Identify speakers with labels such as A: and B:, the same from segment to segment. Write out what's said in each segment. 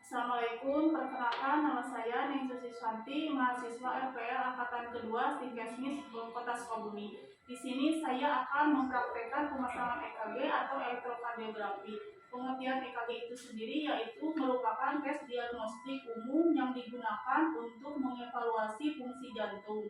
A: Assalamualaikum, perkenalkan nama saya Ning Susi Santi, mahasiswa FPL Angkatan Kedua Stikesmis Kota Sukabumi. Di sini saya akan mempraktekkan pemasangan EKG atau elektrokardiografi. Pengertian EKG itu sendiri yaitu merupakan tes diagnostik umum yang digunakan untuk mengevaluasi fungsi jantung.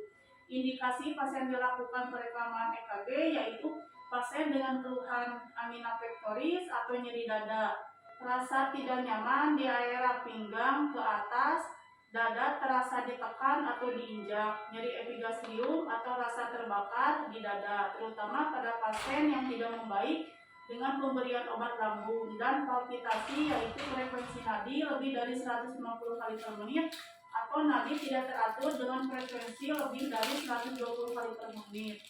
A: Indikasi pasien dilakukan perekaman EKG yaitu pasien dengan keluhan angina pectoris atau nyeri dada, rasa tidak nyaman di area pinggang ke atas, dada terasa ditekan atau diinjak, nyeri epigastrium atau rasa terbakar di dada, terutama pada pasien yang tidak membaik dengan pemberian obat lambung, dan palpitasi yaitu frekuensi nadi lebih dari 150 kali per menit atau nadi tidak teratur dengan frekuensi lebih dari 120 kali per menit.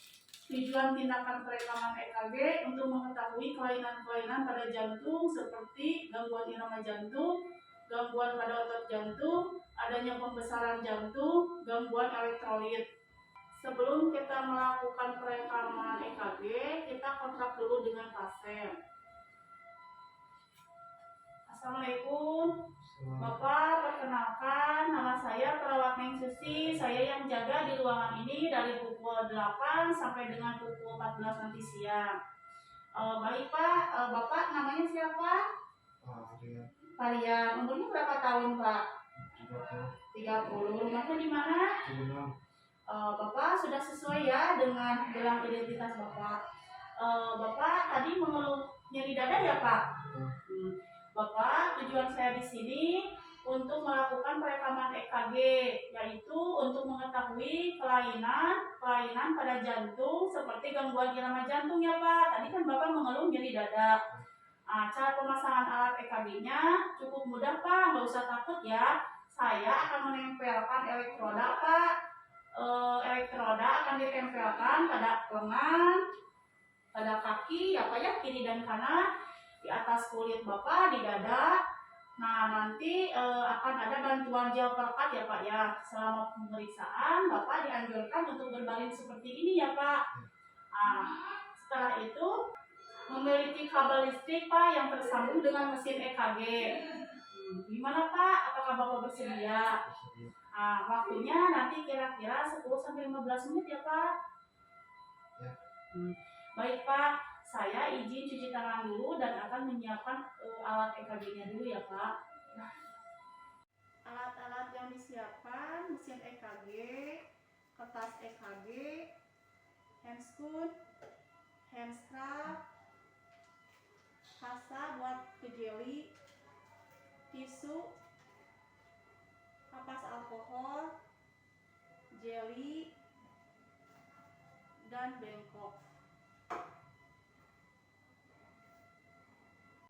A: Tujuan tindakan perekaman EKG untuk mengetahui kelainan-kelainan pada jantung seperti gangguan irama jantung, gangguan pada otot jantung, adanya pembesaran jantung, gangguan elektrolit. Sebelum kita melakukan perekaman EKG, kita kontak dulu dengan pasien. Assalamualaikum. Bapak, perkenalkan nama saya perawat Ning Susi. Saya yang jaga di ruangan ini dari pukul 8 sampai dengan pukul 14 nanti siang. Baik Pak, Bapak namanya siapa? Pak Rian. Umurnya berapa tahun Pak? 30. Rumahnya di mana? Bapak sudah sesuai ya dengan gelang identitas Bapak. Bapak tadi mengeluh nyeri dada ya Pak? Bapak, tujuan saya di sini untuk melakukan perekaman EKG, yaitu untuk mengetahui kelainan pada jantung seperti gangguan irama jantung ya Pak. Tadi kan Bapak mengeluh nyeri dada. Cara pemasangan alat EKG-nya cukup mudah Pak, nggak usah takut ya. Saya akan menempelkan elektroda Pak. Elektroda akan ditempelkan pada lengan, pada kaki ya Pak ya, kiri dan kanan, di atas kulit Bapak, di dada. Nah, nanti akan ada bantuan gel perekat ya Pak ya. Selama pemeriksaan Bapak dianjurkan untuk berbaring seperti ini ya Pak. Setelah itu memiliki kabel listrik Pak yang tersambung dengan mesin EKG. Gimana Pak? Apakah Bapak bersedia? Waktunya nanti kira-kira 10-15 menit ya Pak. Ya. Baik Pak, saya izin cuci tangan dulu dan akan menyiapkan alat EKG-nya dulu ya Pak. Alat-alat yang disiapkan: mesin EKG, kertas EKG, handscoon, handstrap, kasa buat kejeli, tisu, kapas alkohol, jeli, dan bengkok.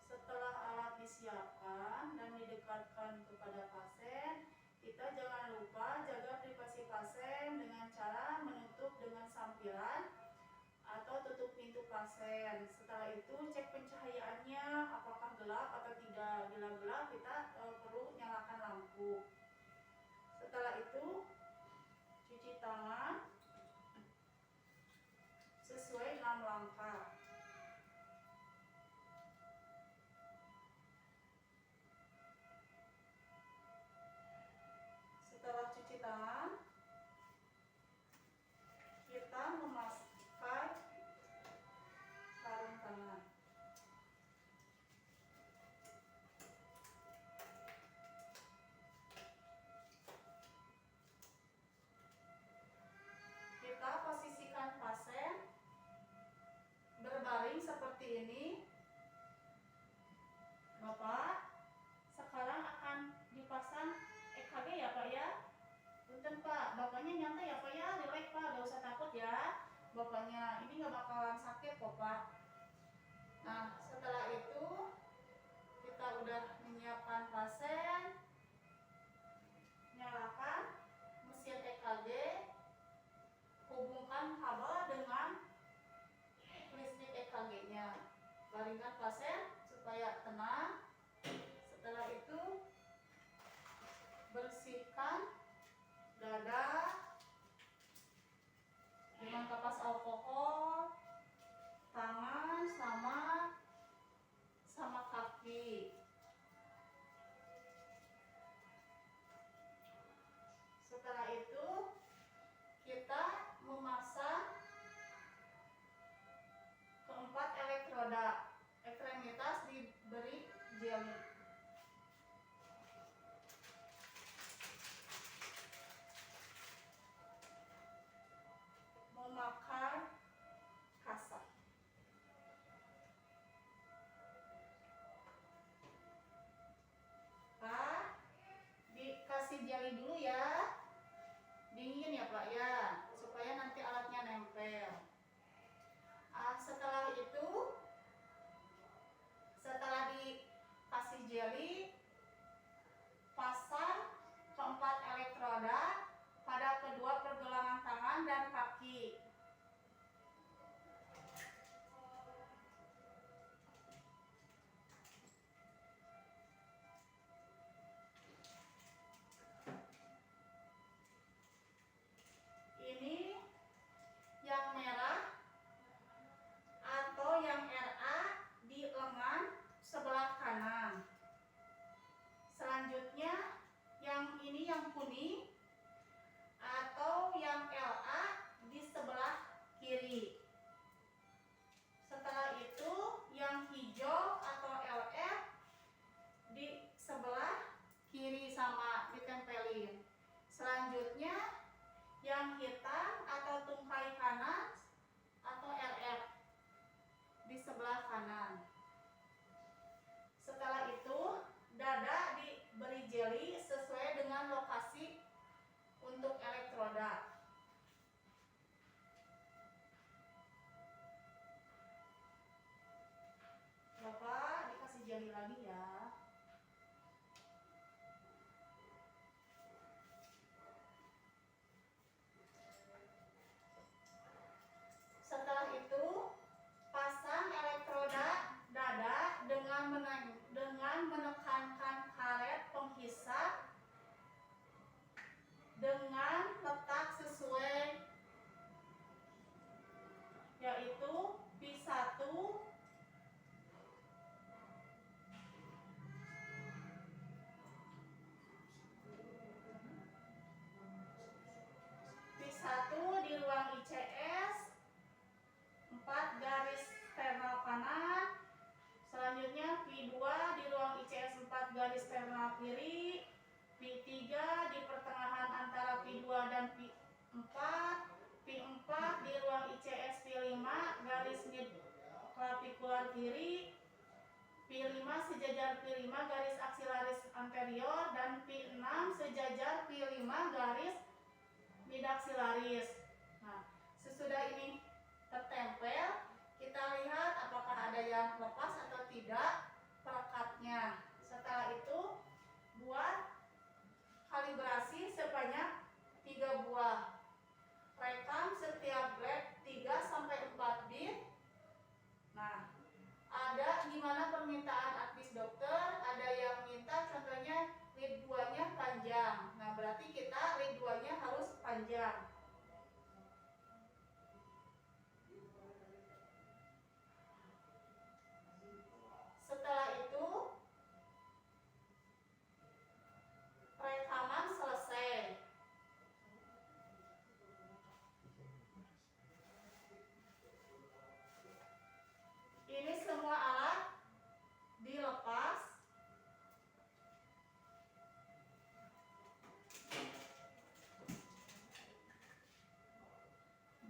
A: Setelah alat disiapkan dan didekatkan kepada pasien, kita jangan lupa jaga privasi pasien dengan cara menutup dengan sampiran atau tutup pintu pasien. Setelah itu cek pencahayaannya apakah gelap atau tidak. Bila gelap kita perlu nyalakan lampu. Setelah itu cuci tangan sesuai 6 langkah. Setelah cuci tangan, kita memasukkan sarung tangan. Kita posisikan pasien berbaring seperti ini. Bapak, sekarang akan dipasang EKG ya Pak ya. Punten Pak, Bapaknya nyantai ya Pak ya, relax Pak, gak usah takut ya. Bapaknya ini gak bakalan sakit kok Pak. Nah, setelah itu kita udah menyiapkan pasien, nyalakan mesin EKG, hubungkan kabel dengan listrik EKG-nya, baringkan pasien supaya tenang. Setelah itu bersihkan dada dengan kapas alkohol, tangan sama kaki. jeli, pasang keempat elektroda pada kedua pergelangan tangan dan kaki. Ini yang merah atau yang RA di lengan sebelah kanan. Selanjutnya yang ini yang kuning atau yang LA di sebelah kiri. Setelah itu yang hijau atau LF di sebelah kiri sama ditempelin. Selanjutnya yang hitam atau tungkai kanan atau RF di sebelah kanan. Setelah itu dada diberi jeli sesuai dengan lokasi untuk elektroda. Bapak dikasih jeli lagi ya. Setelah itu pasang elektroda dada dengan menekankan karet penghisap dengan letak sesuai, yaitu P1 di ruang ICS 4 garis sternal kanan. Selanjutnya P2 di ruang ICS 4 garis sternal kiri. P3 di pertengahan antara P2 dan P4. P4 di ruang ICS P5 garis mid clavikular kiri. P5 sejajar P5 garis aksilaris anterior dan P6 sejajar P5 garis midaksilaris. Nah, sesudah ini tertempel, kita lihat apakah ada yang lepas atau tidak pelekatnya. Setelah itu buat kalibrasi sebanyak 3 buah. Rekam setiap blade 3-4 bit. Nah, ada gimana permintaan advis dokter, ada yang minta contohnya lead 2-nya panjang. Nah, berarti kita lead 2-nya harus panjang. Setelah itu rekaman selesai. Ini semua alat dilepas.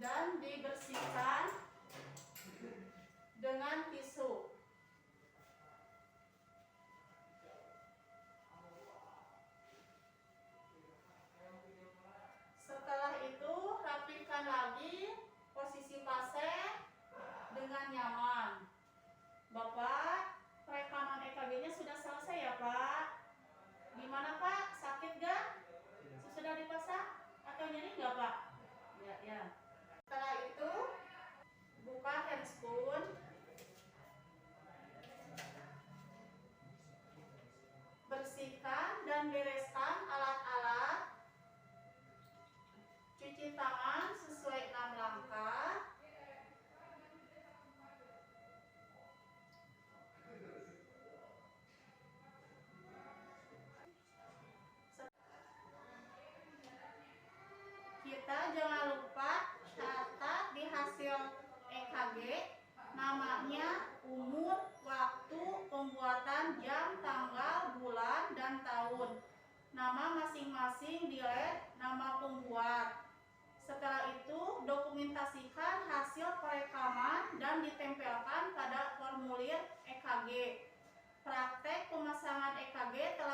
A: Dan dibersihkan dengan tisu. Setelah itu rapikan lagi posisi pasien dengan nyaman. Bapak, rekaman EKG-nya sudah selesai ya Pak? Gimana Pak? Sakit gak? Sudah dipasang? Atau nyeri gak Pak? Ya. Setelah itu buka handspoon. Bersihkan dan bereskan alat-alat. Cuci tangan sesuai 6 langkah. Kita jangan lupa catat di hasil EKG namanya, umur, waktu, pembuatan, jam, tanggal, bulan, dan tahun. Nama masing-masing di lab, nama pembuat. Setelah itu dokumentasikan hasil perekaman dan ditempelkan pada formulir EKG. Praktek pemasangan EKG telah